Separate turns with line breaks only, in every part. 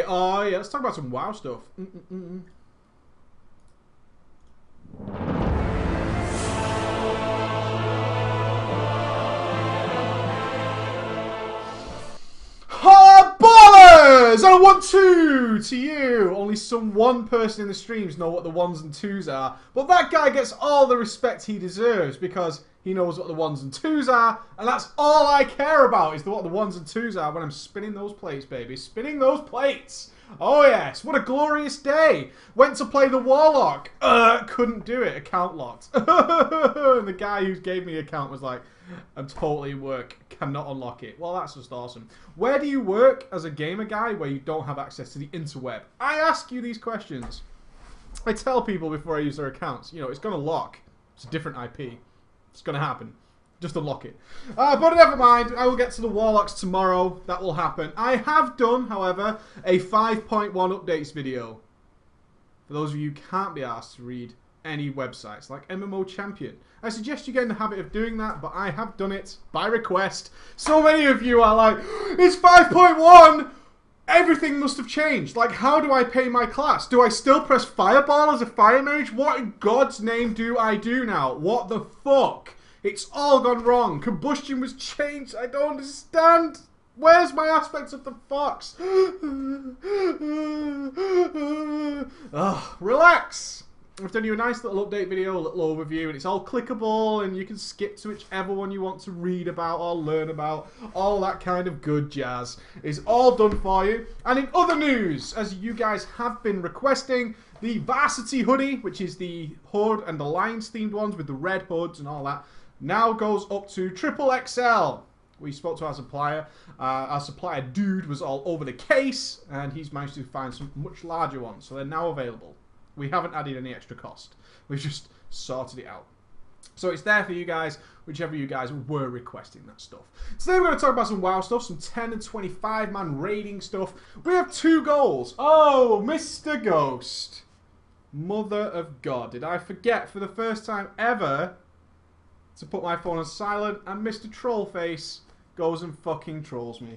Oh yeah, let's talk about some WoW stuff. Ha ballers! And a 1-2 to you. Only some one person in the streams know what the ones and twos are, but that guy gets all the respect he deserves because he knows what the ones and twos are, and that's all I care about is what the ones and twos are when I'm spinning those plates, baby. Spinning those plates. Oh yes, what a glorious day. Went to play the Warlock. Couldn't do it. Account locked. And the guy who gave me the account was like, I'm totally in work. Cannot unlock it. Well, that's just awesome. Where do you work as a gamer guy where you don't have access to the interweb? I ask you these questions. I tell people before I use their accounts, you know, it's going to lock. It's a different IP. It's going to happen. Just unlock it. But never mind. I will get to the Warlocks tomorrow. That will happen. I have done, however, a 5.1 updates video. For those of you who can't be asked to read any websites like MMO Champion. I suggest you get in the habit of doing that, but I have done it by request. So many of you are like, it's 5.1! Everything must have changed. Like, how do I pay my class? Do I still press Fireball as a fire mage? What in God's name do I do now? What the fuck? It's all gone wrong. Combustion was changed. I don't understand. Where's my aspects of the fox? Relax. I've done you a nice little update video, a little overview, and it's all clickable, and you can skip to whichever one you want to read about or learn about. All that kind of good jazz is all done for you. And in other news, as you guys have been requesting, the Varsity hoodie, which is the Horde and Alliance themed ones with the red hoods and all that, now goes up to triple XL. We spoke to our supplier. Our supplier dude was all over the case, and he's managed to find some much larger ones, so they're now available. We haven't added any extra cost. We've just sorted it out. So it's there for you guys, whichever you guys were requesting that stuff. Today we're going to talk about some WoW stuff, some 10 and 25 man raiding stuff. We have 2 goals. Oh, Mr. Ghost. Mother of God. Did I forget for the first time ever to put my phone on silent, and Mr. Trollface goes and fucking trolls me.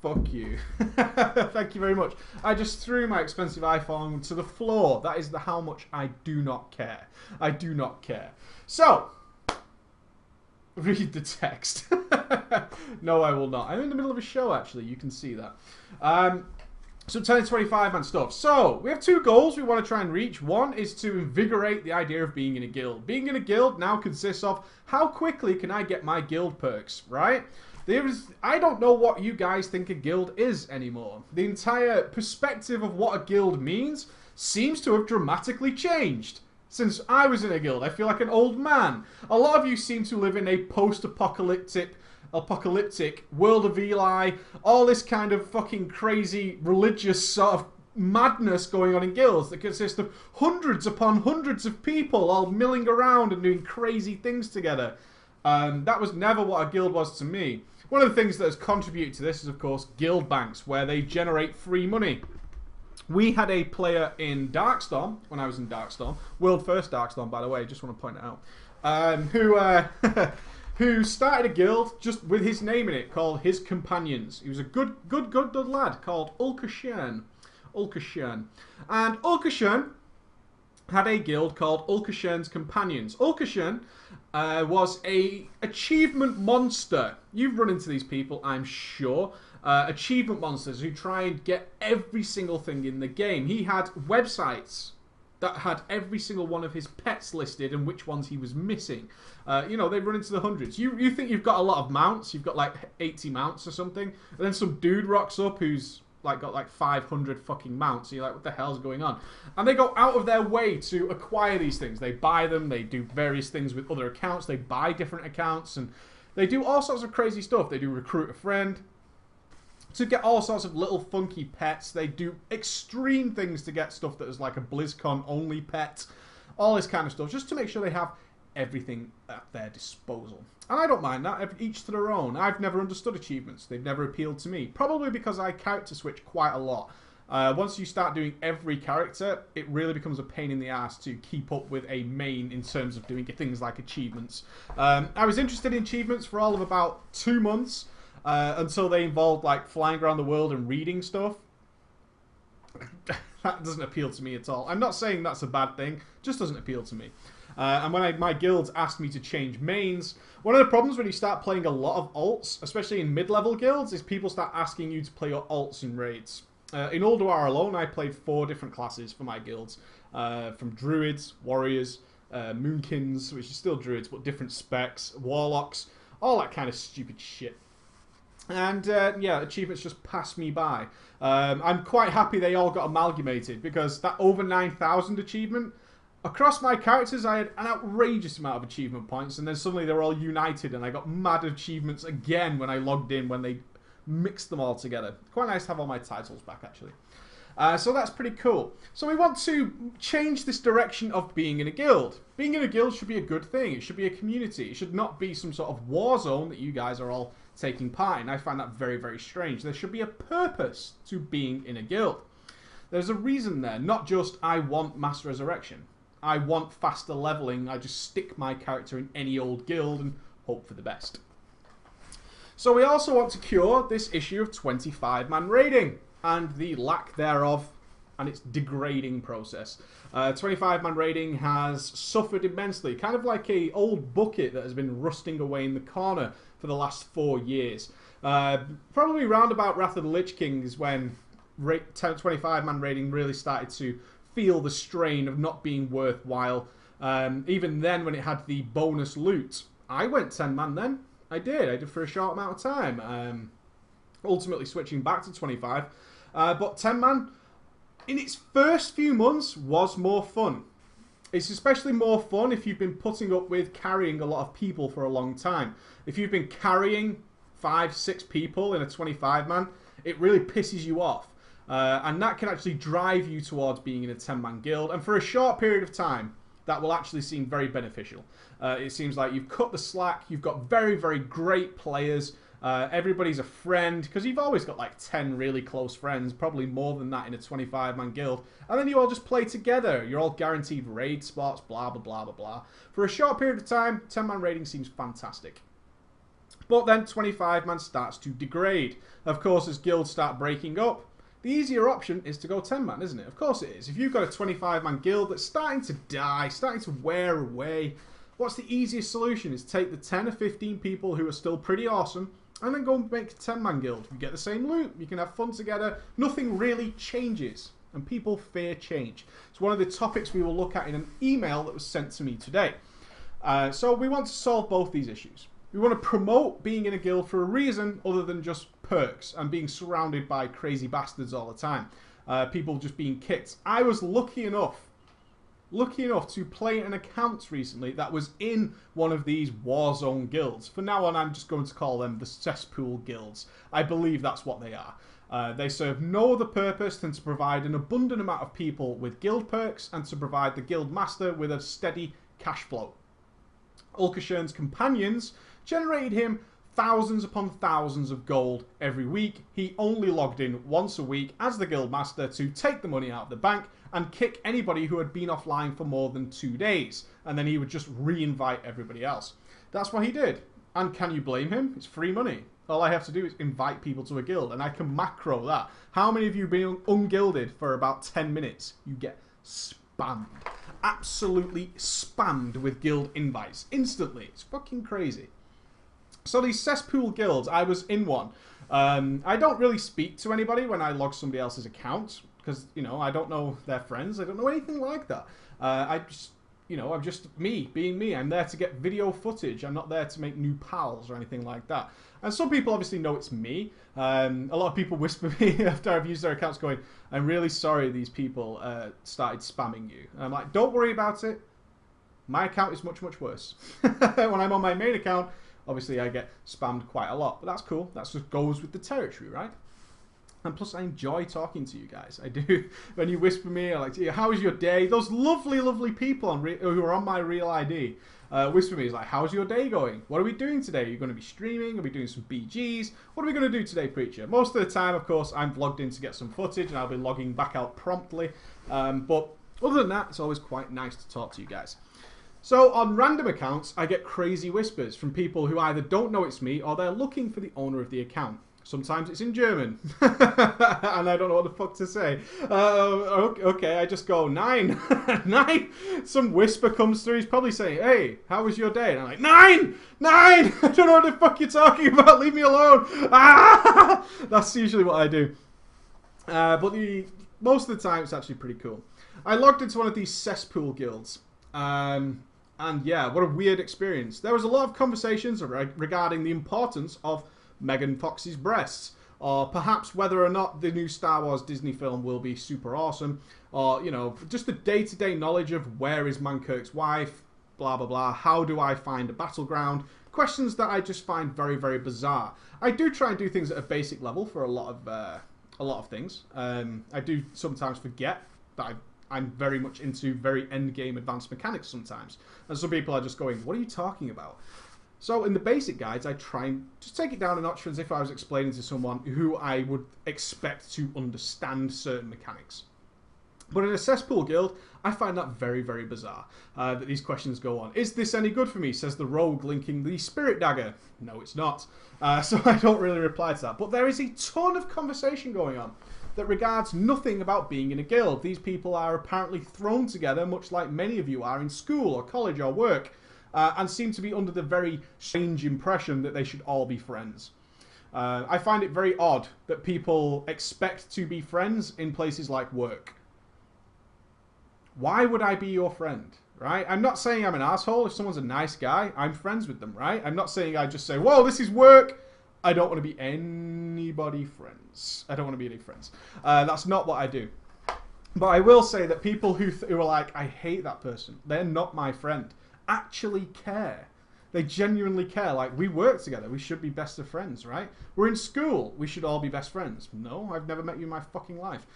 Fuck you. Thank you very much. I just threw my expensive iPhone to the floor. That is how much I do not care. I do not care. So, read the text. No, I will not. I'm in the middle of a show, actually. You can see that. So 10 and 25 man stuff. So, we have 2 goals we want to try and reach. One is to invigorate the idea of being in a guild. Being in a guild now consists of how quickly can I get my guild perks, right? I don't know what you guys think a guild is anymore. The entire perspective of what a guild means seems to have dramatically changed. Since I was in a guild, I feel like an old man. A lot of you seem to live in a post-apocalyptic world of Eli, all this kind of fucking crazy religious sort of madness going on in guilds that consist of hundreds upon hundreds of people all milling around and doing crazy things together. That was never what a guild was to me. One of the things that has contributed to this is, of course, guild banks, where they generate free money. We had a player in Darkstorm, when I was in Darkstorm, world first Darkstorm, by the way, just want to point it out, who started a guild just with his name in it, called His Companions. He was a good lad called Ulkashern. And Ulkashern had a guild called Ulkashern's Companions. Ulkashern was a achievement monster. You've run into these people, I'm sure. Achievement monsters who try and get every single thing in the game. He had websites that had every single one of his pets listed and which ones he was missing. You know, they run into the hundreds. You think you've got a lot of mounts, you've got like 80 mounts or something, and then some dude rocks up who's like got like 500 fucking mounts. So you're like, what the hell's going on? And they go out of their way to acquire these things. They buy them, they do various things with other accounts, they buy different accounts, and they do all sorts of crazy stuff. They do recruit a friend to get all sorts of little funky pets. They do extreme things to get stuff that is like a BlizzCon only pet. All this kind of stuff, just to make sure they have everything at their disposal. And I don't mind that, each to their own. I've never understood achievements. They've never appealed to me. Probably because I character switch quite a lot. Once you start doing every character, it really becomes a pain in the ass to keep up with a main in terms of doing things like achievements. I was interested in achievements for all of about 2 months, until they involved like flying around the world and reading stuff. That doesn't appeal to me at all. I'm not saying that's a bad thing, just doesn't appeal to me. And when my guilds asked me to change mains, one of the problems when you start playing a lot of alts, especially in mid-level guilds, is people start asking you to play your alts in raids. In Ulduar alone, I played 4 different classes for my guilds. From druids, warriors, moonkins, which is still druids, but different specs, warlocks, all that kind of stupid shit. And yeah, achievements just passed me by. I'm quite happy they all got amalgamated, because that over 9,000 achievement, across my characters I had an outrageous amount of achievement points, and then suddenly they were all united and I got mad achievements again when I logged in, when they mixed them all together. Quite nice to have all my titles back, actually. So that's pretty cool. So we want to change this direction of being in a guild. Being in a guild should be a good thing. It should be a community. It should not be some sort of war zone that you guys are all taking part in. I find that very, very strange. There should be a purpose to being in a guild. There's a reason there, not just I want mass resurrection. I want faster leveling. I just stick my character in any old guild and hope for the best. So we also want to cure this issue of 25-man raiding and the lack thereof and its degrading process. 25-man raiding has suffered immensely, kind of like a old bucket that has been rusting away in the corner for the last 4 years. Probably round about Wrath of the Lich King is when 25-man raiding really started to feel the strain of not being worthwhile. Even then, when it had the bonus loot, I went 10-man then. I did for a short amount of time. Ultimately switching back to 25. But 10-man, in its first few months, was more fun. It's especially more fun if you've been putting up with carrying a lot of people for a long time. If you've been carrying 5-6 people in a 25-man, it really pisses you off. And that can actually drive you towards being in a 10-man guild. And for a short period of time, that will actually seem very beneficial. It seems like you've cut the slack, you've got very, very great players, everybody's a friend, because you've always got like 10 really close friends, probably more than that in a 25-man guild, and then you all just play together. You're all guaranteed raid spots, blah, blah, blah, blah, blah. For a short period of time, 10-man raiding seems fantastic. But then 25-man starts to degrade. Of course, as guilds start breaking up, the easier option is to go 10-man, isn't it? Of course it is. If you've got a 25-man guild that's starting to die, starting to wear away, what's the easiest solution? Is take the 10 or 15 people who are still pretty awesome and then go and make a 10-man guild. You get the same loot, you can have fun together, nothing really changes, and people fear change. It's one of the topics we will look at in an email that was sent to me today. So we want to solve both these issues. We want to promote being in a guild for a reason other than just perks and being surrounded by crazy bastards all the time. People just being kicked. I was lucky enough to play an account recently that was in one of these Warzone guilds. From now on, I'm just going to call them the cesspool guilds. I believe that's what they are. They serve no other purpose than to provide an abundant amount of people with guild perks and to provide the guild master with a steady cash flow. Ulkashern's companions generated him thousands upon thousands of gold every week. He only logged in once a week as the guild master to take the money out of the bank and kick anybody who had been offline for more than 2 days. And then he would just re-invite everybody else. That's what he did. And can you blame him? It's free money. All I have to do is invite people to a guild, and I can macro that. How many of you have been ungilded for about 10 minutes? You get spammed. Absolutely spammed with guild invites. Instantly. It's fucking crazy. So these cesspool guilds, I was in one. I don't really speak to anybody when I log somebody else's account, because, you know, I don't know their friends. I don't know anything like that. I'm just me, being me. I'm there to get video footage. I'm not there to make new pals or anything like that. And some people obviously know it's me. A lot of people whisper me after I've used their accounts going, I'm really sorry these people started spamming you. And I'm like, don't worry about it. My account is much, much worse. When I'm on my main account, obviously I get spammed quite a lot. But that's cool. That just goes with the territory, right? And plus, I enjoy talking to you guys. I do. When you whisper me, I like to hear, how was your day? Those lovely, lovely people who are on my real ID whisper me. It's like, how's your day going? What are we doing today? Are you going to be streaming? Are we doing some BGs? What are we going to do today, Preacher? Most of the time, of course, I'm logged in to get some footage, and I'll be logging back out promptly. But other than that, it's always quite nice to talk to you guys. So on random accounts, I get crazy whispers from people who either don't know it's me or they're looking for the owner of the account. Sometimes it's in German. And I don't know what the fuck to say. Okay, I just go, 9. 9. Some whisper comes through. He's probably saying, hey, how was your day? And I'm like, 9! 9! I don't know what the fuck you're talking about. Leave me alone. Ah! That's usually what I do. But most of the time, it's actually pretty cool. I logged into one of these cesspool guilds. And yeah, what a weird experience. There was a lot of conversations regarding the importance of Megan Fox's breasts, or perhaps whether or not the new Star Wars Disney film will be super awesome, or, you know, just the day-to-day knowledge of where is Mankirk's wife, blah, blah, blah, how do I find a battleground, questions that I just find very, very bizarre. I do try and do things at a basic level for a lot of things. I do sometimes forget that I'm very much into very end-game advanced mechanics sometimes, and some people are just going, what are you talking about? So in the basic guides, I try and just take it down a notch as if I was explaining to someone who I would expect to understand certain mechanics. But in a cesspool guild, I find that very, very bizarre, that these questions go on. Is this any good for me, says the rogue linking the spirit dagger. No, it's not. So I don't really reply to that. But there is a ton of conversation going on that regards nothing about being in a guild. These people are apparently thrown together, much like many of you are in school or college or work, and seem to be under the very strange impression that they should all be friends. I find it very odd that people expect to be friends in places like work. Why would I be your friend, right? I'm not saying I'm an asshole. If someone's a nice guy, I'm friends with them, right? I'm not saying I just say, whoa, this is work. I don't want to be anybody friends. I don't want to be any friends. That's not what I do. But I will say that people who are like, I hate that person, they're not my friend, actually care. They genuinely care. Like, we work together. We should be best of friends, right? We're in school. We should all be best friends. No, I've never met you in my fucking life.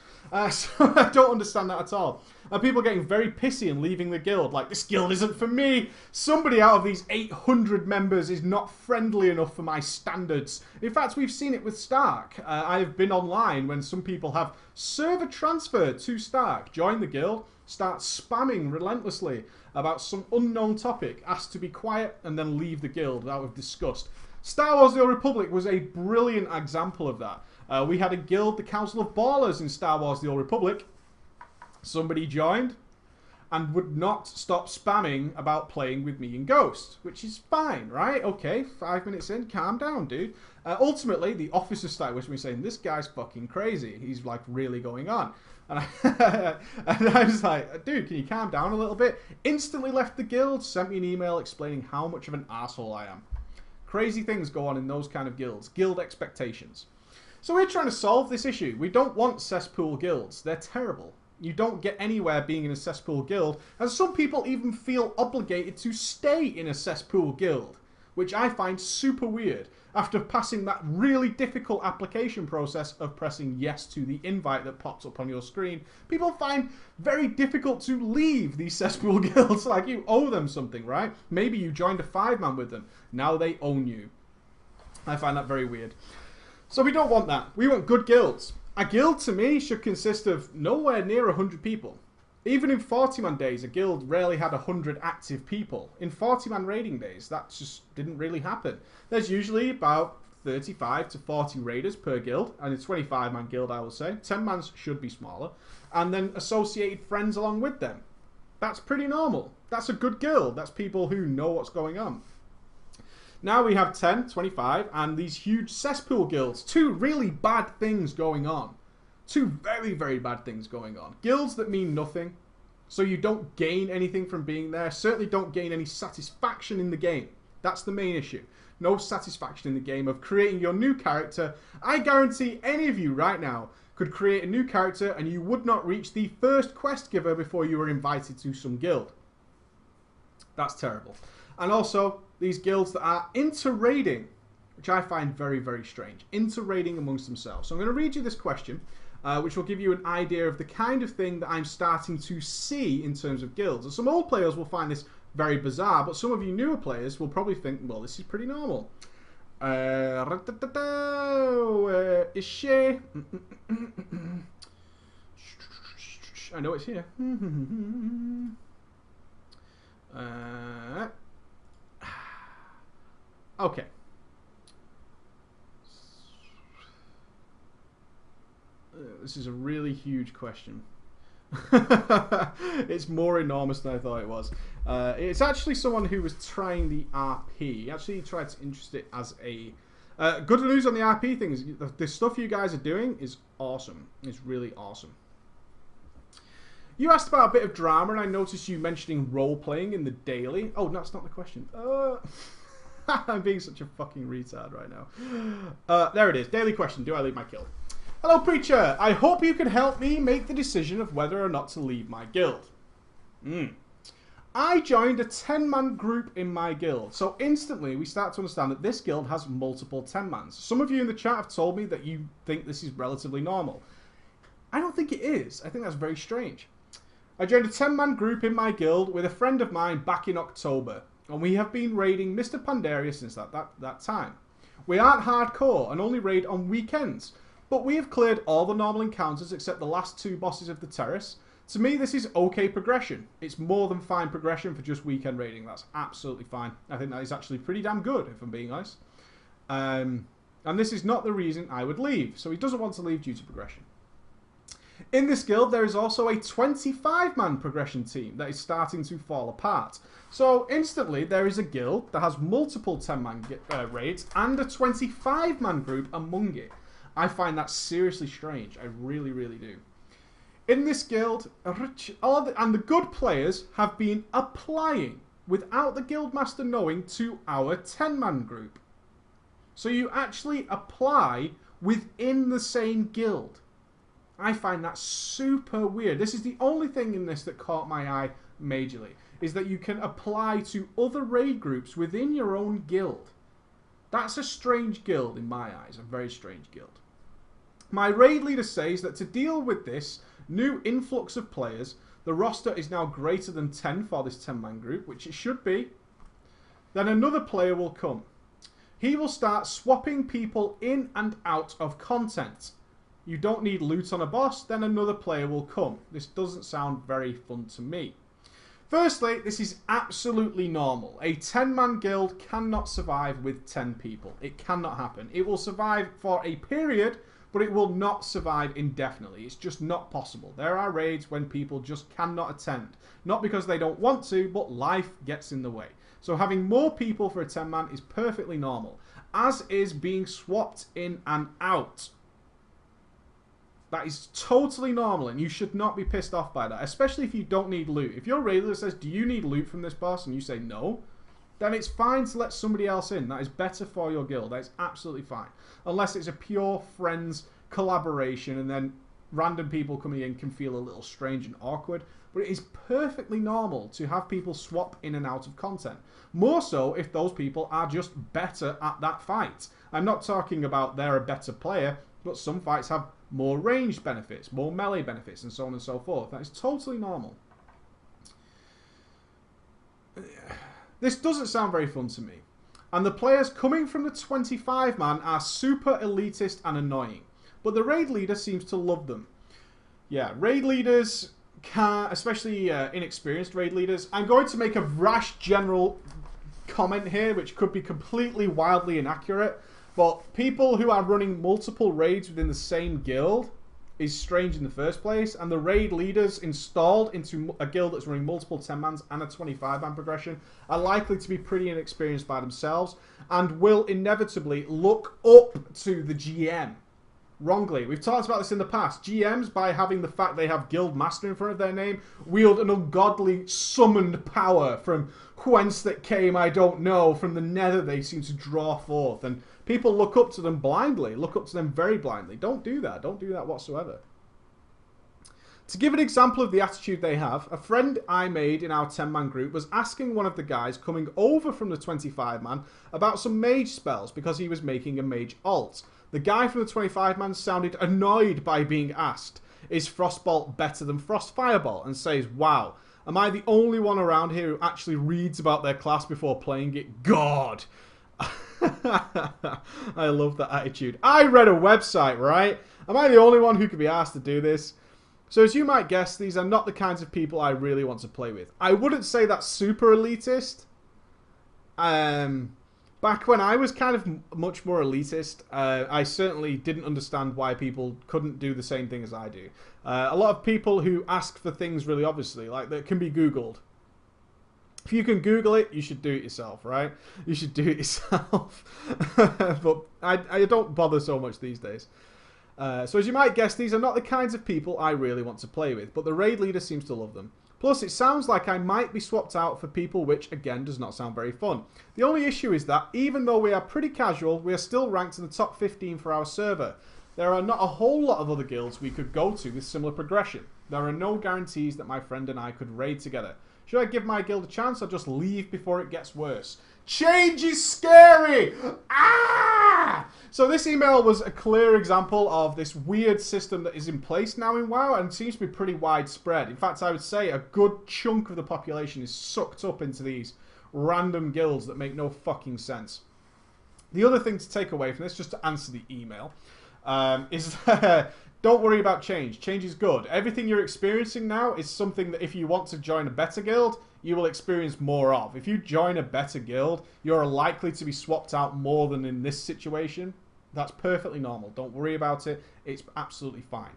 So I don't understand that at all. And people getting very pissy and leaving the guild. Like, this guild isn't for me. Somebody out of these 800 members is not friendly enough for my standards. In fact, we've seen it with Stark. I've been online when some people have server transferred to Stark, joined the guild, start spamming relentlessly about some unknown topic, asked to be quiet, and then leave the guild out of disgust. Star Wars The Old Republic was a brilliant example of that. We had a guild, the Council of Ballers, in Star Wars The Old Republic. Somebody joined and would not stop spamming about playing with me and Ghost, which is fine, right? Okay, 5 minutes in, calm down, dude. Ultimately, the officers started whispering, saying, this guy's fucking crazy. He's, like, really going on. And I was like, dude, can you calm down a little bit? Instantly left the guild, sent me an email explaining how much of an asshole I am. Crazy things go on in those kind of guilds. Guild expectations. So we're trying to solve this issue. We don't want cesspool guilds. They're terrible. You don't get anywhere being in a cesspool guild, and some people even feel obligated to stay in a cesspool guild, which I find super weird. After passing that really difficult application process of pressing yes to the invite that pops up on your screen, people find very difficult to leave these cesspool guilds. Like, you owe them something, right? Maybe you joined a 5-man with them. Now they own you. I find that very weird. So we don't want that. We want good guilds. A guild, to me, should consist of nowhere near 100 people. Even in 40-man days, a guild rarely had 100 active people. In 40-man raiding days, that just didn't really happen. There's usually about 35 to 40 raiders per guild, and a 25-man guild, I will say. 10-mans should be smaller. And then associated friends along with them. That's pretty normal. That's a good guild. That's people who know what's going on. Now we have 10, 25, and these huge cesspool guilds. Two really bad things going on. Two very, very bad things going on. Guilds that mean nothing, so you don't gain anything from being there. Certainly don't gain any satisfaction in the game. That's the main issue. No satisfaction in the game of creating your new character. I guarantee any of you right now could create a new character and you would not reach the first quest giver before you were invited to some guild. That's terrible. And also, these guilds that are inter-raiding, which I find very, very strange. Inter-raiding amongst themselves. So I'm going to read you this question, which will give you an idea of the kind of thing that I'm starting to see in terms of guilds. And some old players will find this very bizarre, but some of you newer players will probably think, well, this is pretty normal. Is she? I know it's here. Okay. This is a really huge question. It's more enormous than I thought it was. It's actually someone who was trying the RP. He actually tried to interest it as a... good news on the RP thing is the stuff you guys are doing is awesome. It's really awesome. You asked about a bit of drama, and I noticed you mentioning role-playing in the daily. Oh, no, that's not the question. I'm being such a fucking retard right now. There it is. Daily question. Do I leave my guild? Hello, Preacher. I hope you can help me make the decision of whether or not to leave my guild. I joined a 10-man group in my guild, so instantly we start to understand that this guild has multiple 10-mans. Some of you in the chat have told me that you think this is relatively normal. I don't think it is. I think that's very strange. I joined a 10-man group in my guild with a friend of mine back in October, and we have been raiding Mr. Pandaria since that time. We aren't hardcore and only raid on weekends, but we have cleared all the normal encounters except the last 2 bosses of the terrace. To me, this is okay progression. It's more than fine progression for just weekend raiding. That's absolutely fine. I think that is actually pretty damn good, if I'm being honest. And this is not the reason I would leave, so he doesn't want to leave due to progression. In this guild, there is also a 25-man progression team that is starting to fall apart. So, instantly, there is a guild that has multiple 10-man raids and a 25-man group among it. I find that seriously strange. I really, really do. In this guild, the good players have been applying, without the guildmaster knowing, to our 10-man group. So you actually apply within the same guild. I find that super weird. This is the only thing in this that caught my eye majorly, is that you can apply to other raid groups within your own guild. That's a strange guild in my eyes, a very strange guild. My raid leader says that to deal with this new influx of players, the roster is now greater than 10 for this 10-man group, which it should be. Then another player will come. He will start swapping people in and out of content. You don't need loot on a boss, then another player will come. This doesn't sound very fun to me. Firstly, this is absolutely normal. A 10-man guild cannot survive with 10 people. It cannot happen. It will survive for a period, but it will not survive indefinitely. It's just not possible. There are raids when people just cannot attend. Not because they don't want to, but life gets in the way. So having more people for a 10-man is perfectly normal, as is being swapped in and out. That is totally normal, and you should not be pissed off by that, especially if you don't need loot. If your raid leader says, do you need loot from this boss, and you say no, then it's fine to let somebody else in. That is better for your guild. That is absolutely fine. Unless it's a pure friends collaboration, and then random people coming in can feel a little strange and awkward. But it is perfectly normal to have people swap in and out of content. More so if those people are just better at that fight. I'm not talking about they're a better player, but some fights have more ranged benefits, more melee benefits, and so on and so forth. That is totally normal. This doesn't sound very fun to me. And the players coming from the 25-man are super elitist and annoying. But the raid leader seems to love them. Yeah, raid leaders can, especially inexperienced raid leaders. I'm going to make a rash general comment here, which could be completely wildly inaccurate. But people who are running multiple raids within the same guild is strange in the first place. And the raid leaders installed into a guild that's running multiple 10-mans and a 25-man progression are likely to be pretty inexperienced by themselves and will inevitably look up to the GM. Wrongly. We've talked about this in the past. GMs, by having the fact they have guild master in front of their name, wield an ungodly summoned power from whence that came, I don't know. From the nether they seem to draw forth. And people look up to them blindly. Look up to them very blindly. Don't do that. Don't do that whatsoever. To give an example of the attitude they have, a friend I made in our 10-man group was asking one of the guys coming over from the 25-man about some mage spells because he was making a mage alt. The guy from the 25-man sounded annoyed by being asked, is Frostbolt better than Frost Firebolt? And says, wow, am I the only one around here who actually reads about their class before playing it? God! I love that attitude. I read a website, right? Am I the only one who could be asked to do this? So as you might guess, these are not the kinds of people I really want to play with. I wouldn't say that's super elitist. But back when I was kind of much more elitist, I certainly didn't understand why people couldn't do the same thing as I do. A lot of people who ask for things really obviously, like that can be Googled. If you can Google it, you should do it yourself, right? You should do it yourself. But I don't bother so much these days. So as you might guess, these are not the kinds of people I really want to play with, but the raid leader seems to love them. Plus, it sounds like I might be swapped out for people, which, again, does not sound very fun. The only issue is that, even though we are pretty casual, we are still ranked in the top 15 for our server. There are not a whole lot of other guilds we could go to with similar progression. There are no guarantees that my friend and I could raid together. Should I give my guild a chance or just leave before it gets worse? Change is scary! Ah! So this email was a clear example of this weird system that is in place now in WoW and seems to be pretty widespread. In fact, I would say a good chunk of the population is sucked up into these random guilds that make no fucking sense. The other thing to take away from this, just to answer the email, is don't worry about change. Change is good. Everything you're experiencing now is something that if you want to join a better guild, you will experience more of. If you join a better guild, you're likely to be swapped out more than in this situation. That's perfectly normal. Don't worry about it. It's absolutely fine.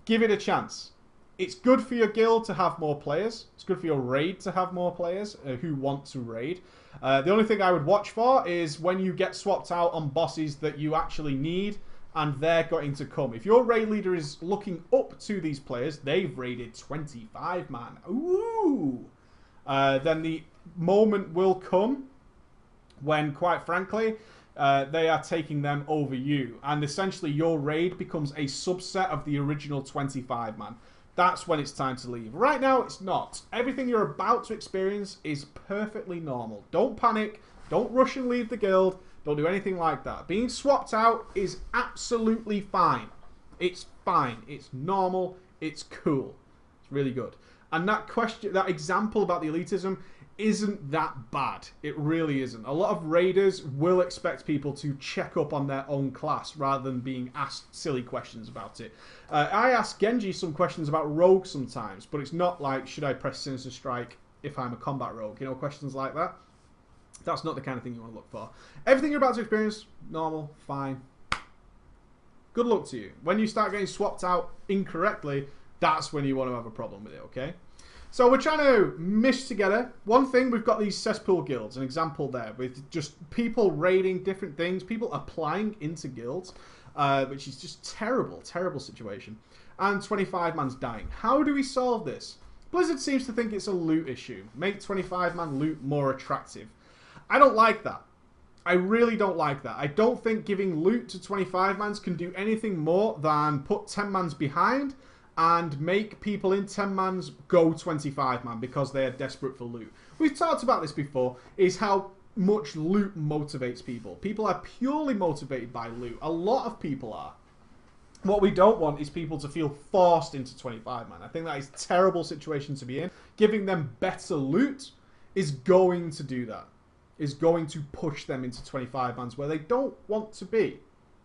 Give it a chance. It's good for your guild to have more players. It's good for your raid to have more players who want to raid. The only thing I would watch for is when you get swapped out on bosses that you actually need and they're going to come. If your raid leader is looking up to these players, they've raided 25 man. Ooh! Then the moment will come when, quite frankly, they are taking them over you. And essentially your raid becomes a subset of the original 25 man. That's when it's time to leave. Right now, it's not. Everything you're about to experience is perfectly normal. Don't panic. Don't rush and leave the guild. Don't do anything like that. Being swapped out is absolutely fine. It's fine. It's normal. It's cool. It's really good. And that question, that example about the elitism isn't that bad. It really isn't. A lot of raiders will expect people to check up on their own class rather than being asked silly questions about it. I ask Genji some questions about rogue sometimes, but it's not like, should I press Sinister Strike if I'm a combat rogue? You know, questions like that. That's not the kind of thing you want to look for. Everything you're about to experience, normal, fine. Good luck to you. When you start getting swapped out incorrectly, that's when you want to have a problem with it, okay? So we're trying to mish together. One thing, we've got these cesspool guilds, an example there, with just people raiding different things, people applying into guilds, which is just terrible, terrible situation. And 25 man's dying. How do we solve this? Blizzard seems to think it's a loot issue. Make 25 man loot more attractive. I don't like that. I really don't like that. I don't think giving loot to 25 mans can do anything more than put 10 mans behind and make people in 10 mans go 25 man because they are desperate for loot. We've talked about this before, is how much loot motivates people. People are purely motivated by loot. A lot of people are. What we don't want is people to feel forced into 25 man. I think that is a terrible situation to be in. Giving them better loot is going to do that. Is going to push them into 25 mans where they don't want to be.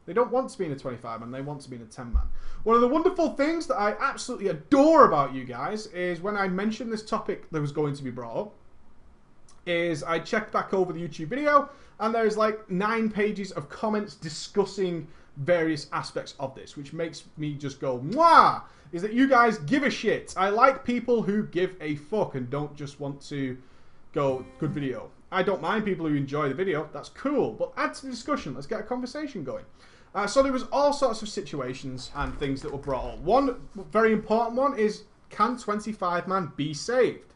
They don't want to be in a 25 man, they want to be in a 10 man. One of the wonderful things that I absolutely adore about you guys is when I mentioned this topic that was going to be brought up, is I checked back over the YouTube video and there's like 9 pages of comments discussing various aspects of this, which makes me just go, mwah! Is that you guys give a shit. I like people who give a fuck and don't just want to go, good video. I don't mind people who enjoy the video. That's cool. But add to the discussion. Let's get a conversation going. So there was all sorts of situations and things that were brought up. One very important one is, can 25 man be saved?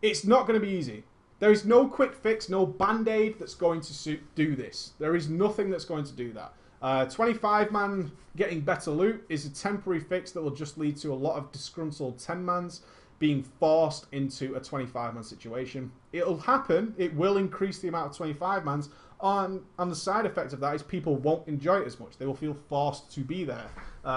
It's not going to be easy. There is no quick fix, no band-aid that's going to do this. There is nothing that's going to do that. 25 man getting better loot is a temporary fix that will just lead to a lot of disgruntled 10 mans being forced into a 25 man situation. It'll happen. It will increase the amount of 25 mans. And the side effect of that is people won't enjoy it as much. They will feel forced to be there,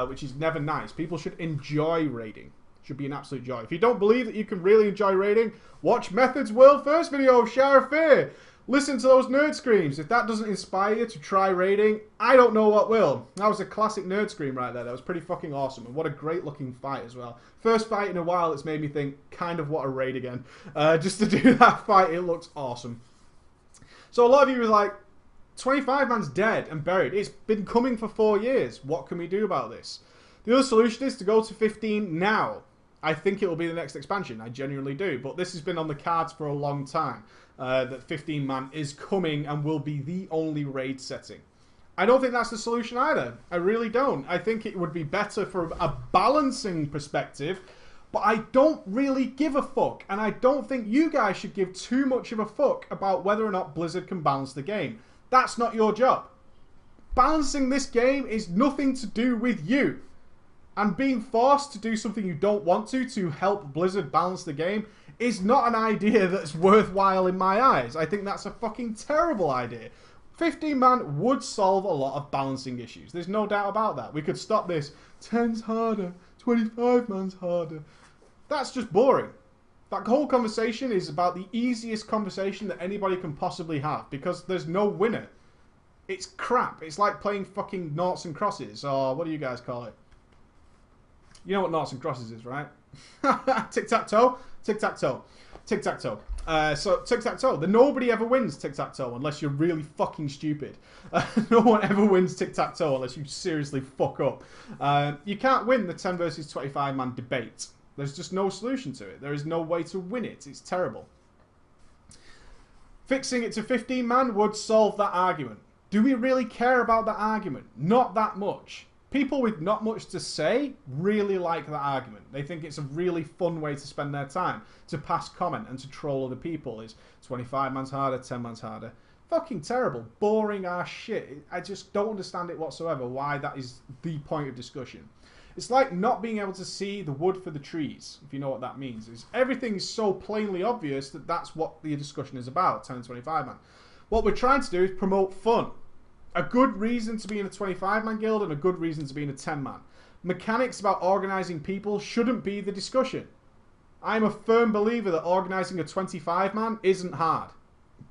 which is never nice. People should enjoy raiding. It should be an absolute joy. If you don't believe that you can really enjoy raiding, watch Method's World First video of Shara Fear. Listen to those nerd screams. If that doesn't inspire you to try raiding, I don't know what will. That was a classic nerd scream right there. That was pretty fucking awesome. And what a great looking fight as well. First fight in a while that's made me think, kind of what a raid again. Just to do that fight, it looks awesome. So a lot of you were like, 25 man's dead and buried. It's been coming for 4 years. What can we do about this? The other solution is to go to 15 now. I think it will be the next expansion. I genuinely do. But this has been on the cards for a long time. That 15 man is coming and will be the only raid setting. I don't think that's the solution either. I really don't. I think it would be better from a balancing perspective. But I don't really give a fuck. And I don't think you guys should give too much of a fuck about whether or not Blizzard can balance the game. That's not your job. Balancing this game is nothing to do with you. And being forced to do something you don't want to help Blizzard balance the game is not an idea that's worthwhile in my eyes. I think that's a fucking terrible idea. 15 man would solve a lot of balancing issues. There's no doubt about that. We could stop this 10's harder, 25 man's harder. That's just boring. That whole conversation is about the easiest conversation that anybody can possibly have because there's no winner. It's crap. It's like playing fucking noughts and crosses, or what do you guys call it? You know what noughts and crosses is, right? Tic-tac-toe? Tic-tac-toe. Tic-tac-toe. So, tic-tac-toe. Nobody ever wins tic-tac-toe unless you're really fucking stupid. No one ever wins tic-tac-toe unless you seriously fuck up. You can't win the 10 versus 25 man debate. There's just no solution to it. There is no way to win it. It's terrible. Fixing it to 15 man would solve that argument. Do we really care about that argument? Not that much. People with not much to say really like that argument. They think it's a really fun way to spend their time, to pass comment and to troll other people. Is 25 man's harder, 10 man's harder. Fucking terrible. Boring ass shit. I just don't understand it whatsoever, why that is the point of discussion. It's like not being able to see the wood for the trees, if you know what that means. Is everything's so plainly obvious that that's what the discussion is about, 10 and 25 man. What we're trying to do is promote fun. A good reason to be in a 25 man guild and a good reason to be in a 10 man. Mechanics about organising people shouldn't be the discussion. I'm a firm believer that organising a 25 man isn't hard.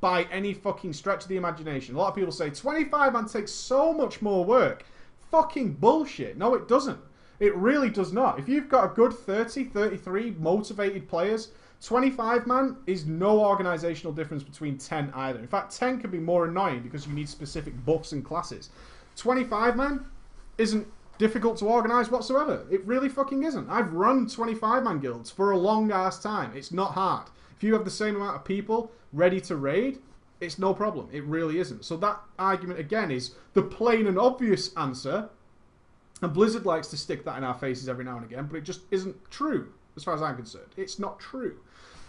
By any fucking stretch of the imagination. A lot of people say 25 man takes so much more work. Fucking bullshit. No, it doesn't. It really does not. If you've got a good 30, 33 motivated players, 25 man is no organisational difference between 10 either. In fact, 10 can be more annoying because you need specific buffs and classes. 25 man isn't difficult to organise whatsoever. It really fucking isn't. I've run 25 man guilds for a long ass time. It's not hard. If you have the same amount of people ready to raid, it's no problem. It really isn't. So that argument again is the plain and obvious answer. And Blizzard likes to stick that in our faces every now and again, but it just isn't true, as far as I'm concerned. It's not true.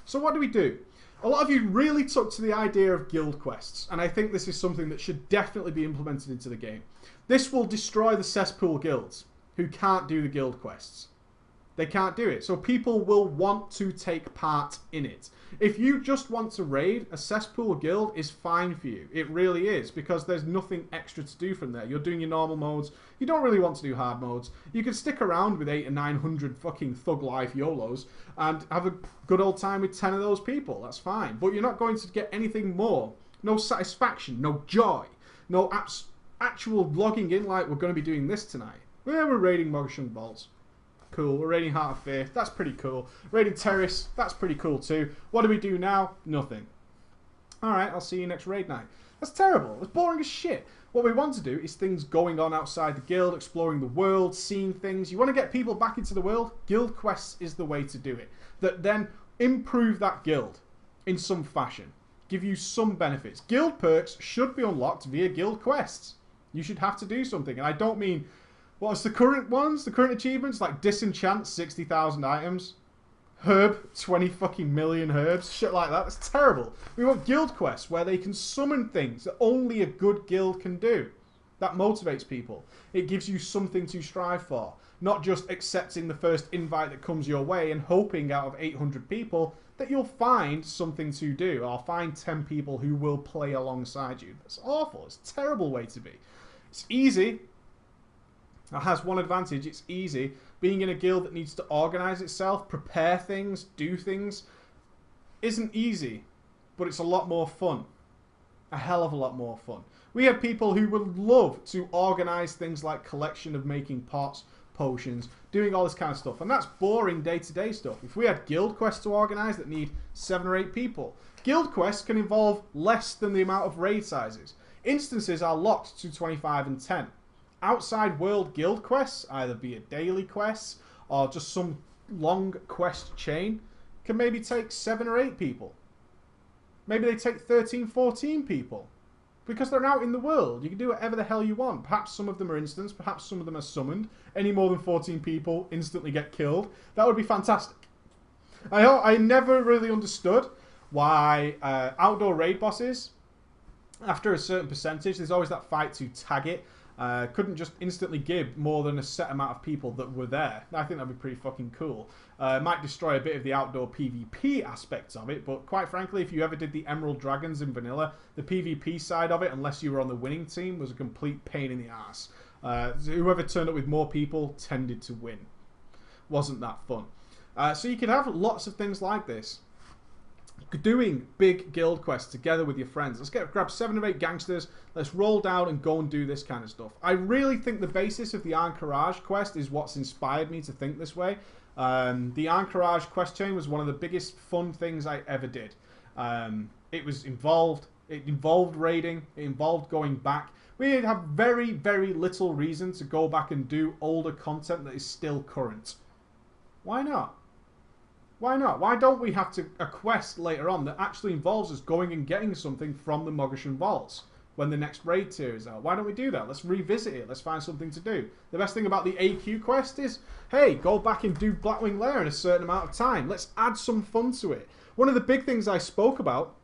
So what do? A lot of you really took to the idea of guild quests, and I think this is something that should definitely be implemented into the game. This will destroy the cesspool guilds, who can't do the guild quests. They can't do it, so people will want to take part in it. If you just want to raid, a cesspool guild is fine for you. It really is, because there's nothing extra to do from there. You're doing your normal modes. You don't really want to do hard modes. You can stick around with 800 or 900 fucking thug life YOLOs and have a good old time with 10 of those people. That's fine. But you're not going to get anything more. No satisfaction, no joy, no actual logging in like we're going to be doing this tonight. We're raiding Mogashung Bolts. Cool. We're raiding Heart of Faith. That's pretty cool. Raiding Terrace. That's pretty cool too. What do we do now? Nothing. Alright, I'll see you next raid night. That's terrible. It's boring as shit. What we want to do is things going on outside the guild, exploring the world, seeing things. You want to get people back into the world? Guild quests is the way to do it. That then improve that guild in some fashion. Give you some benefits. Guild perks should be unlocked via guild quests. You should have to do something. And I don't mean... What's the current ones? The current achievements? Like Disenchant 60,000 items. Herb 20 fucking million herbs. Shit like that. That's terrible. We want guild quests where they can summon things that only a good guild can do. That motivates people. It gives you something to strive for. Not just accepting the first invite that comes your way and hoping out of 800 people that you'll find something to do. Or find 10 people who will play alongside you. That's awful. It's a terrible way to be. It's easy. It has one advantage, it's easy. Being in a guild that needs to organise itself, prepare things, do things, isn't easy, but it's a lot more fun. A hell of a lot more fun. We have people who would love to organise things like collection of making pots, potions, doing all this kind of stuff. And that's boring day-to-day stuff. If we had guild quests to organise that need 7 or 8 people, guild quests can involve less than the amount of raid sizes. Instances are locked to 25 and 10. Outside world guild quests, either be a daily quest or just some long quest chain, can maybe take 7 or 8 people. Maybe they take 13, 14 people. Because they're out in the world. You can do whatever the hell you want. Perhaps some of them are instants, perhaps some of them are summoned. Any more than 14 people instantly get killed. That would be fantastic. I never really understood why outdoor raid bosses, after a certain percentage, there's always that fight to tag it, couldn't just instantly give more than a set amount of people that were there. I think that'd be pretty fucking cool. Might destroy a bit of the outdoor PvP aspects of it, but quite frankly, if you ever did the Emerald Dragons in vanilla, the PvP side of it, unless you were on the winning team, was a complete pain in the ass. Whoever turned up with more people tended to win. Wasn't that fun. So you could have lots of things like this. Doing big guild quests together with your friends. Let's grab 7 or 8 gangsters. Let's roll down and go and do this kind of stuff. I really think the basis of the Ahn'Qiraj quest is what's inspired me to think this way. The Ahn'Qiraj quest chain was one of the biggest fun things I ever did. It involved raiding. It involved going back. We have very, very little reason to go back and do older content that is still current. Why not? Why not? Why don't we have a quest later on that actually involves us going and getting something from the Mogashan Vaults when the next raid tier is out? Why don't we do that? Let's revisit it. Let's find something to do. The best thing about the AQ quest is, hey, go back and do Blackwing Lair in a certain amount of time. Let's add some fun to it. One of the big things I spoke about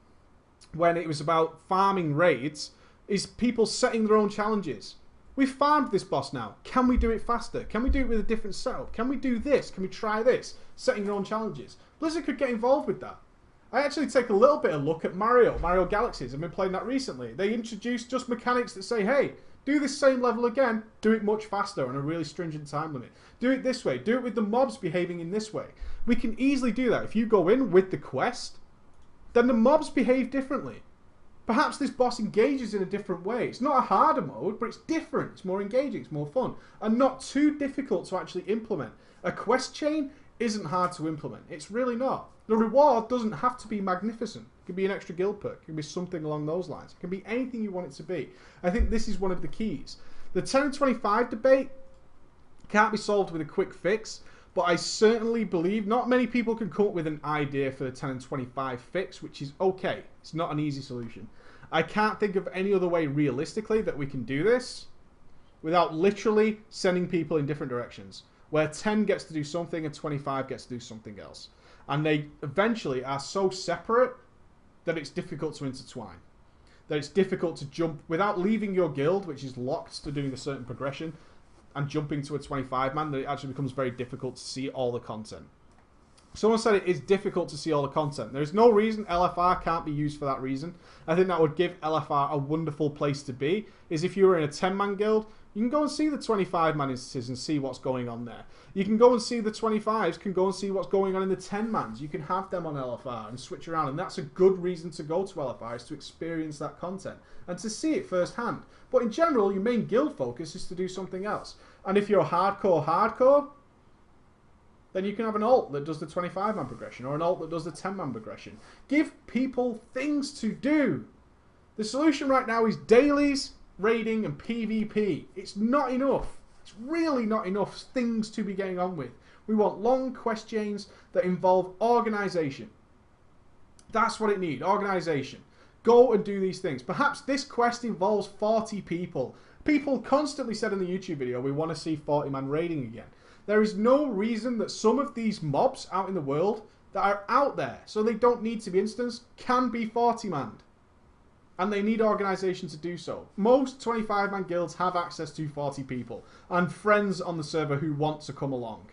when it was about farming raids is people setting their own challenges. We've farmed this boss now. Can we do it faster? Can we do it with a different setup? Can we do this? Can we try this? Setting your own challenges. Blizzard could get involved with that. I actually take a little bit of look at Mario Galaxies. I've been playing that recently. They introduced just mechanics that say, hey, do this same level again, do it much faster on a really stringent time limit. Do it this way. Do it with the mobs behaving in this way. We can easily do that. If you go in with the quest, then the mobs behave differently. Perhaps this boss engages in a different way. It's not a harder mode, but it's different. It's more engaging, it's more fun, and not too difficult to actually implement. A quest chain isn't hard to implement. It's really not. The reward doesn't have to be magnificent. It can be an extra guild perk. It can be something along those lines. It can be anything you want it to be. I think this is one of the keys. The 10 and 25 debate can't be solved with a quick fix, but I certainly believe not many people can come up with an idea for the 10 and 25 fix, which is okay. It's not an easy solution. I can't think of any other way realistically that we can do this without literally sending people in different directions, where 10 gets to do something and 25 gets to do something else. And they eventually are so separate that it's difficult to intertwine. That it's difficult to jump without leaving your guild, which is locked to doing a certain progression, and jumping to a 25-man, that it actually becomes very difficult to see all the content. Someone said it is difficult to see all the content. There's no reason LFR can't be used for that reason. I think that would give LFR a wonderful place to be, is if you were in a 10-man guild, you can go and see the 25-man instances and see what's going on there. You can go and see the 25s, can go and see what's going on in the 10-mans. You can have them on LFR and switch around, and that's a good reason to go to LFR, is to experience that content and to see it firsthand. But in general, your main guild focus is to do something else. And if you're hardcore, then you can have an alt that does the 25-man progression, or an alt that does the 10-man progression. Give people things to do. The solution right now is dailies, raiding, and PvP. It's not enough. It's really not enough things to be getting on with. We want long quest chains that involve organisation. That's what it needs, organisation. Go and do these things. Perhaps this quest involves 40 people. People constantly said in the YouTube video, we want to see 40-man raiding again. There is no reason that some of these mobs out in the world that are out there, so they don't need to be instanced, can be 40-manned. And they need organisation to do so. Most 25-man guilds have access to 40 people and friends on the server who want to come along.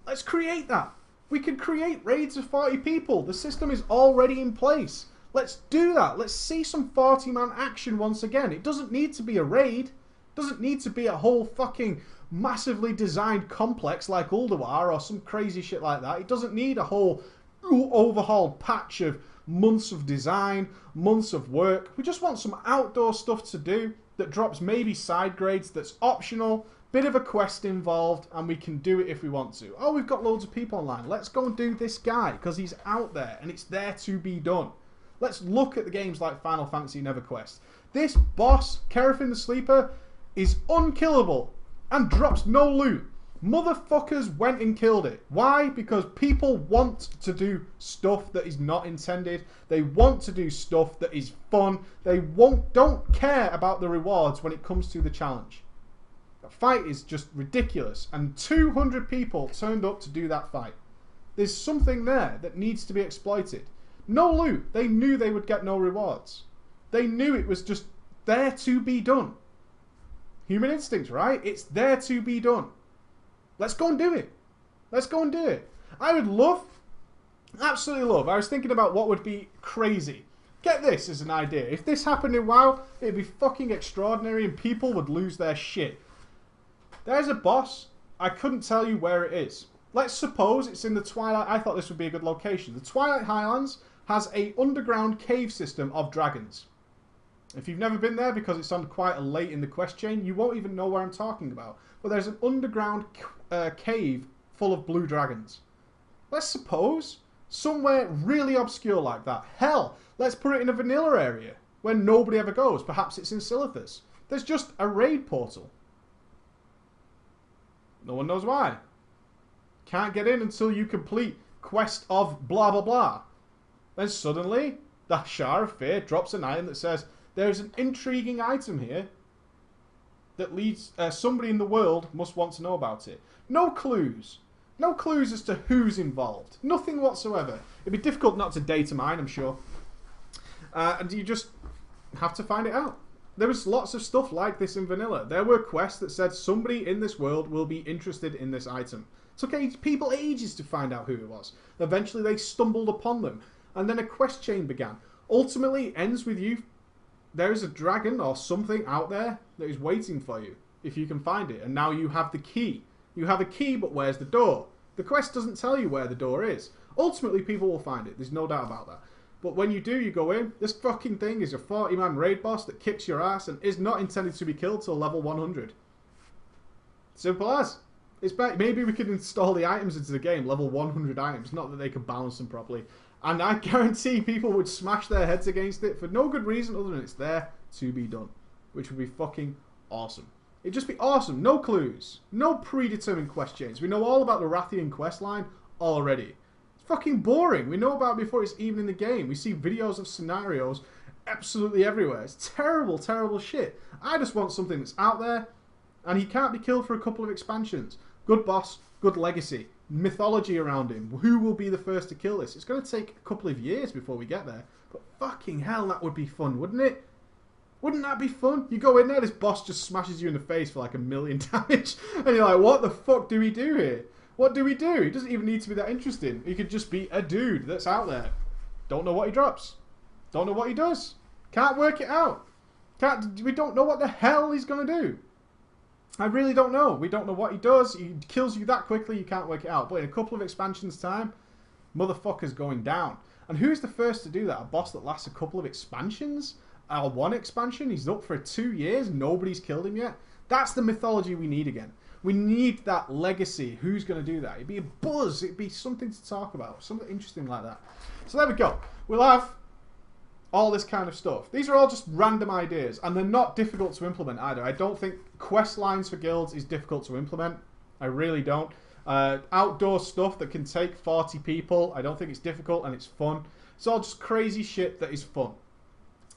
Let's create that. We can create raids of 40 people. The system is already in place. Let's do that. Let's see some 40-man action once again. It doesn't need to be a raid. It doesn't need to be a whole fucking massively designed complex like Ulduar or some crazy shit like that. It doesn't need a whole overhauled patch of months of design, months of work. We just want some outdoor stuff to do that drops maybe side grades, that's optional, bit of a quest involved, and we can do it if we want to. Oh, we've got loads of people online. Let's go and do this guy, because he's out there, and it's there to be done. Let's look at the games like Final Fantasy NeverQuest. This boss, Kerafin the Sleeper, is unkillable and drops no loot. Motherfuckers went and killed it. Why? Because people want to do stuff that is not intended. They want to do stuff that is fun. They don't care about the rewards when it comes to the challenge. The fight is just ridiculous, and 200 people turned up to do that fight. There's something there that needs to be exploited. No loot. They knew they would get no rewards. They knew it was just there to be done. Human instinct, right? It's there to be done. Let's go and do it. Let's go and do it. I would love, absolutely love, I was thinking about what would be crazy. Get this as an idea. If this happened in WoW, it'd be fucking extraordinary and people would lose their shit. There's a boss. I couldn't tell you where it is. Let's suppose it's in the Twilight. I thought this would be a good location. The Twilight Highlands has a underground cave system of dragons. If you've never been there, because it's on quite a late in the quest chain, you won't even know where I'm talking about. But there's an underground cave full of blue dragons. Let's suppose somewhere really obscure like that. Hell, let's put it in a vanilla area where nobody ever goes. Perhaps it's in Silithus. There's just a raid portal. No one knows why. Can't get in until you complete quest of blah blah blah. Then suddenly, the Shah of Fear drops an item that says, there's an intriguing item here that leads somebody in the world must want to know about it. No clues. No clues as to who's involved. Nothing whatsoever. It'd be difficult not to data mine, I'm sure. And you just have to find it out. There was lots of stuff like this in vanilla. There were quests that said somebody in this world will be interested in this item. It took people ages to find out who it was. Eventually they stumbled upon them. And then a quest chain began. Ultimately it ends with you. There is a dragon or something out there that is waiting for you, if you can find it. And now you have the key. You have a key, but where's the door? The quest doesn't tell you where the door is. Ultimately, people will find it. There's no doubt about that. But when you do, you go in. This fucking thing is a 40-man raid boss that kicks your ass and is not intended to be killed till level 100. Simple as. It's maybe we could install the items into the game, level 100 items. Not that they could balance them properly. And I guarantee people would smash their heads against it for no good reason other than it's there to be done. Which would be fucking awesome. It'd just be awesome. No clues. No predetermined quest chains. We know all about the Rathian quest line already. It's fucking boring. We know about it before it's even in the game. We see videos of scenarios absolutely everywhere. It's terrible, terrible shit. I just want something that's out there and he can't be killed for a couple of expansions. Good boss, good legacy. Mythology around him. Who will be the first to kill this? It's going to take a couple of years before we get there. But fucking hell, that would be fun, wouldn't it? Wouldn't that be fun? You go in there, this boss just smashes you in the face for like 1,000,000 damage. And you're like, what the fuck do we do here? What do we do? He doesn't even need to be that interesting. He could just be a dude that's out there. Don't know what he drops. Don't know what he does. Can't work it out. We don't know what the hell he's going to do. I really don't know. We don't know what he does. He kills you that quickly, you can't work it out. But in a couple of expansions' time, motherfucker's going down. And who's the first to do that? A boss that lasts a couple of expansions? One expansion? He's up for 2 years, nobody's killed him yet? That's the mythology we need again. We need that legacy. Who's going to do that? It'd be a buzz. It'd be something to talk about. Something interesting like that. So there we go. We'll have all this kind of stuff. These are all just random ideas, and they're not difficult to implement either. I don't think quest lines for guilds is difficult to implement. I really don't. Outdoor stuff that can take 40 people, I don't think it's difficult, and it's fun. It's all just crazy shit that is fun.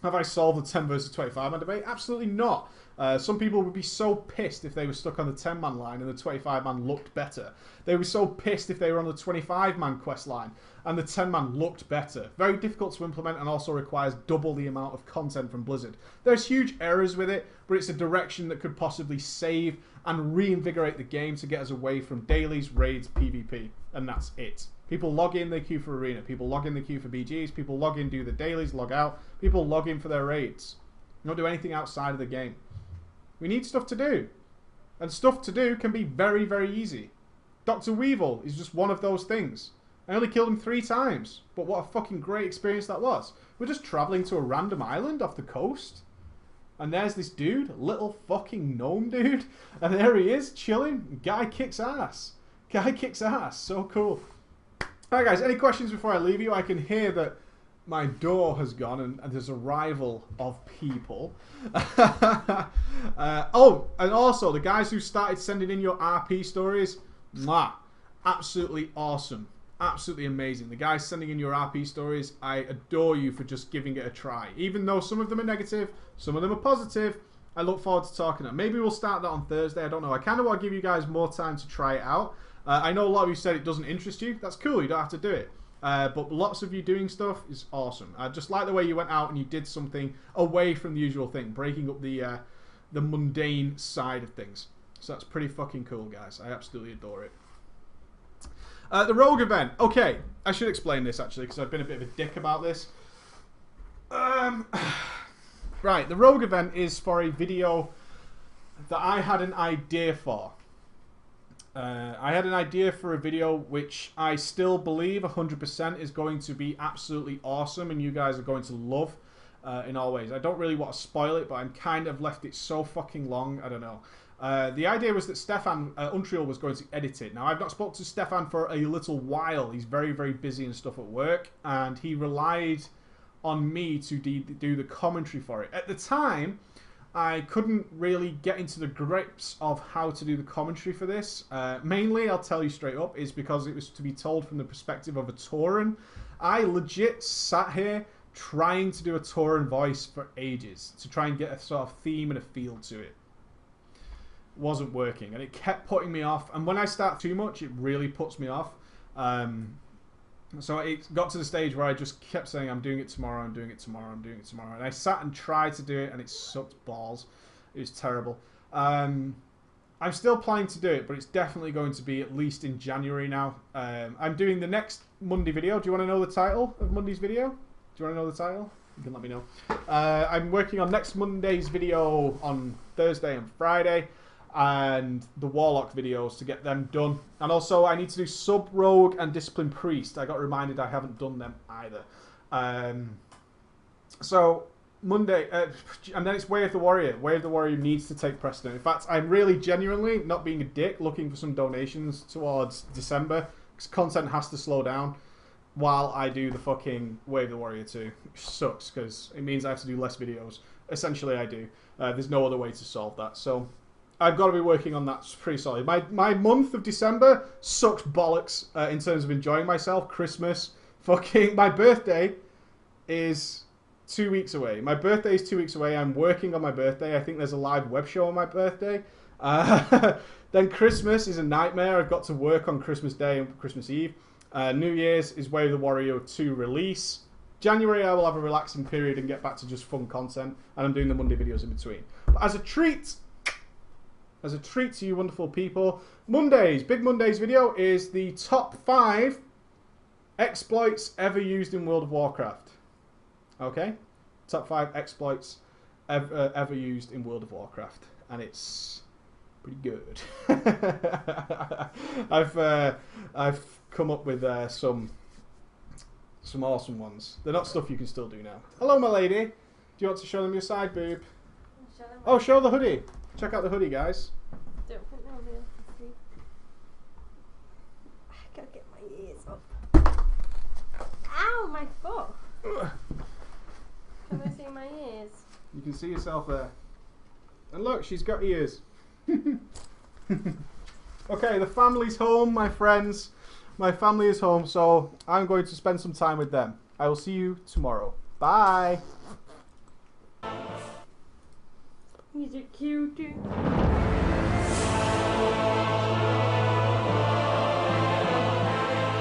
Have I solved the 10 versus 25 man debate? Absolutely not. Some people would be so pissed if they were stuck on the 10-man line and the 25-man looked better. They were so pissed if they were on the 25-man quest line and the 10-man looked better. Very difficult to implement and also requires double the amount of content from Blizzard. There's huge errors with it, but it's a direction that could possibly save and reinvigorate the game to get us away from dailies, raids, PvP, and that's it. People log in, they queue for Arena. People log in, they queue for BGs. People log in, do the dailies, log out. People log in for their raids. You don't do anything outside of the game. We need stuff to do. And stuff to do can be very, very easy. Dr. Weevil is just one of those things. I only killed him 3 times. But what a fucking great experience that was. We're just travelling to a random island off the coast. And there's this dude, little fucking gnome dude. And there he is, chilling. Guy kicks ass. Guy kicks ass. So cool. Alright guys, any questions before I leave you? I can hear that my door has gone and there's arrival of people. Oh, and also the guys who started sending in your RP stories, mwah, absolutely awesome. Absolutely amazing. The guys sending in your RP stories, I adore you for just giving it a try. Even though some of them are negative, some of them are positive, I look forward to talking to them. Maybe we'll start that on Thursday, I don't know. I kind of want to give you guys more time to try it out. I know a lot of you said it doesn't interest you. That's cool, you don't have to do it. But lots of you doing stuff is awesome. I just like the way you went out and you did something away from the usual thing, breaking up the mundane side of things. So that's pretty fucking cool, guys. I absolutely adore it. The Rogue event. Okay, I should explain this actually because I've been a bit of a dick about this. Right, the Rogue event is for a video that I had an idea for. I had an idea for a video which I still believe 100% is going to be absolutely awesome and you guys are going to love in all ways. I don't really want to spoil it, but I'm kind of left it so fucking long, I don't know. The idea was that Stefan Untrial was going to edit it. Now, I've not spoken to Stefan for a little while. He's very, very busy and stuff at work, and he relied on me to do the commentary for it. At the time, I couldn't really get into the grips of how to do the commentary for this. Mainly, I'll tell you straight up, is because it was to be told from the perspective of a Tauren. I legit sat here trying to do a Tauren voice for ages to try and get a sort of theme and a feel to it. Wasn't working, and it kept putting me off. And when I start too much, it really puts me off. So it got to the stage where I just kept saying, I'm doing it tomorrow, I'm doing it tomorrow, I'm doing it tomorrow. And I sat and tried to do it, and it sucked balls. It was terrible. I'm still planning to do it, but it's definitely going to be at least in January now. I'm doing the next Monday video. Do you want to know the title of Monday's video? Do you want to know the title? You can let me know. I'm working on next Monday's video on Thursday and Friday, and the Warlock videos to get them done. And also I need to do Sub Rogue and Discipline Priest. I got reminded I haven't done them either. So Monday, and then it's Way of the Warrior. Way of the Warrior needs to take precedent. In fact, I'm really genuinely, not being a dick, looking for some donations towards December, because content has to slow down while I do the fucking Way of the Warrior 2. Which sucks, because it means I have to do less videos. Essentially I do. There's no other way to solve that. So I've got to be working on that pretty solid. My month of December sucks bollocks in terms of enjoying myself. Christmas, fucking, my birthday is 2 weeks away. My birthday is 2 weeks away. I'm working on my birthday. I think there's a live web show on my birthday. Then Christmas is a nightmare. I've got to work on Christmas Day and Christmas Eve. New Year's is Way of the Warrior 2 release. January I will have a relaxing period and get back to just fun content. And I'm doing the Monday videos in between. But as a treat to you wonderful people, Big Monday's video is the top 5 exploits ever used in World of Warcraft. Okay? Top 5 exploits ever used in World of Warcraft. And it's pretty good. I've come up with some awesome ones. They're not stuff you can still do now. Hello, my lady. Do you want to show them your side boob? Oh, show the hoodie. Check out the hoodie, guys.
Don't put no real. I gotta get my ears up. Ow, my foot. Can I see my ears?
You can see yourself there. And look, she's got ears. Okay, the family's home, my friends. My family is home, so I'm going to spend some time with them. I will see you tomorrow. Bye.
He's a cutie.